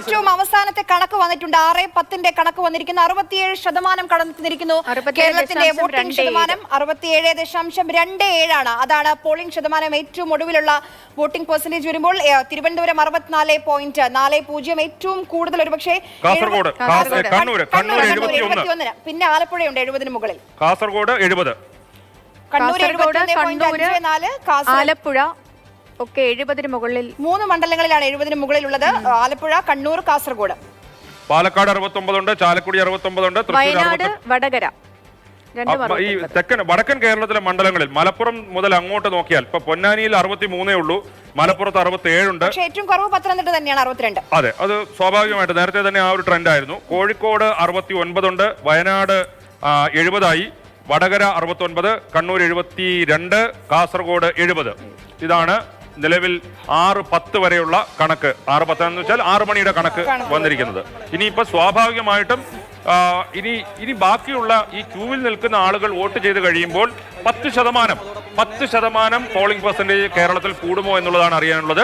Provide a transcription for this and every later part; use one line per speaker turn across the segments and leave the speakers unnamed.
ഏറ്റവും അവസാനത്തെ കണക്ക് വന്നിട്ടുണ്ട്. 6-10 കണക്ക് വന്നിരിക്കുന്നു. 67% കടന്നിരിക്കുന്നു കേരളത്തിന്റെ വോട്ടിംഗ് ശതമാനം. 67.27 അതാണ് പോളിംഗ് ശതമാനം. ഏറ്റവും ഒടുവിലുള്ള വോട്ടിംഗ് പെർസെന്റേജ് വരുമ്പോൾ തിരുവനന്തപുരം 64.40, ഏറ്റവും കൂടുതൽ ഒരുപക്ഷെ പിന്നെ ആലപ്പുഴയുണ്ട് 70 മുകളിൽ.
കാസർഗോഡ് 70,
കണ്ണൂർ 71.54,
ആലപ്പുഴ ഒക്കെ 70 മുകളിൽ.
3 മണ്ഡലങ്ങളിലാണ് 70 മുകളിലുള്ളത്. ആലപ്പുഴ, കണ്ണൂർ, കാസർഗോഡ്.
പാലക്കാട് 69 ഉണ്ട്, ചാലക്കുടി 69 ഉണ്ട്,
വയനാട്, വടകര.
ഈ തെക്കൻ വടക്കൻ കേരളത്തിലെ മണ്ഡലങ്ങളിൽ മലപ്പുറം മുതൽ അങ്ങോട്ട് നോക്കിയാൽ ഇപ്പൊ പൊന്നാനിയിൽ 63 ഉള്ളൂ, മലപ്പുറത്ത് 67 ഉണ്ട്.
ഏറ്റവും കുറവ് പത്തനംതിട്ട തന്നെയാണ് 62.
അതെ, അത് സ്വാഭാവികമായിട്ട് നേരത്തെ തന്നെ ആ ഒരു ട്രെൻഡ് ആയിരുന്നു. കോഴിക്കോട് 69 ഉണ്ട്, വയനാട് 70 വടകര 69, കണ്ണൂർ 72, കാസർഗോഡ് 70. ഇതാണ് നിലവിൽ 6-10 വരെയുള്ള കണക്ക്. 6-10 എന്ന് വെച്ചാൽ 6 മണിയുടെ കണക്ക് വന്നിരിക്കുന്നത്. ഇനിയിപ്പോ സ്വാഭാവികമായിട്ടും ഇനി ബാക്കിയുള്ള ഈ ക്യൂവിൽ നിൽക്കുന്ന ആളുകൾ വോട്ട് ചെയ്ത് കഴിയുമ്പോൾ 10% പോളിംഗ് പെർസെന്റേജ് കേരളത്തിൽ കൂടുമോ എന്നുള്ളതാണ് അറിയാനുള്ളത്.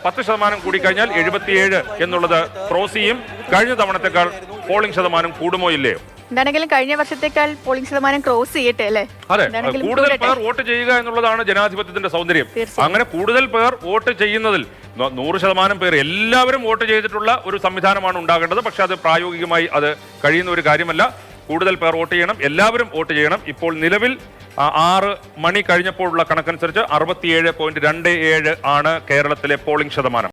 10% കൂടിക്കഴിഞ്ഞാൽ 77 എന്നുള്ളത് ക്രോസ് ചെയ്യും. കഴിഞ്ഞ തവണത്തെക്കാൾ പോളിംഗ് ശതമാനം കൂടുമോ ഇല്ലയോ?
എന്താണെങ്കിലും കഴിഞ്ഞ വർഷത്തേക്കാൾ പോളിംഗ് ശതമാനം ക്രോസ് ചെയ്യട്ടെ അല്ലേ?
അതെ, കൂടുതൽ പേർ വോട്ട് ചെയ്യുക എന്നുള്ളതാണ് ജനാധിപത്യത്തിന്റെ സൗന്ദര്യം. അങ്ങനെ കൂടുതൽ പേർ വോട്ട് ചെയ്യുന്നതിൽ 100% പേർ എല്ലാവരും വോട്ട് ചെയ്തിട്ടുള്ള ഒരു സംവിധാനമാണ് ഉണ്ടാകേണ്ടത്. പക്ഷെ അത് പ്രായോഗികമായി അത് കഴിയുന്ന ഒരു കാര്യമല്ല. കൂടുതൽ പേർ വോട്ട് ചെയ്യണം, എല്ലാവരും വോട്ട് ചെയ്യണം. ഇപ്പോൾ നിലവിൽ 6 മണി കഴിഞ്ഞപ്പോഴുള്ള കണക്കനുസരിച്ച് 67.27 ആണ് കേരളത്തിലെ പോളിംഗ് ശതമാനം.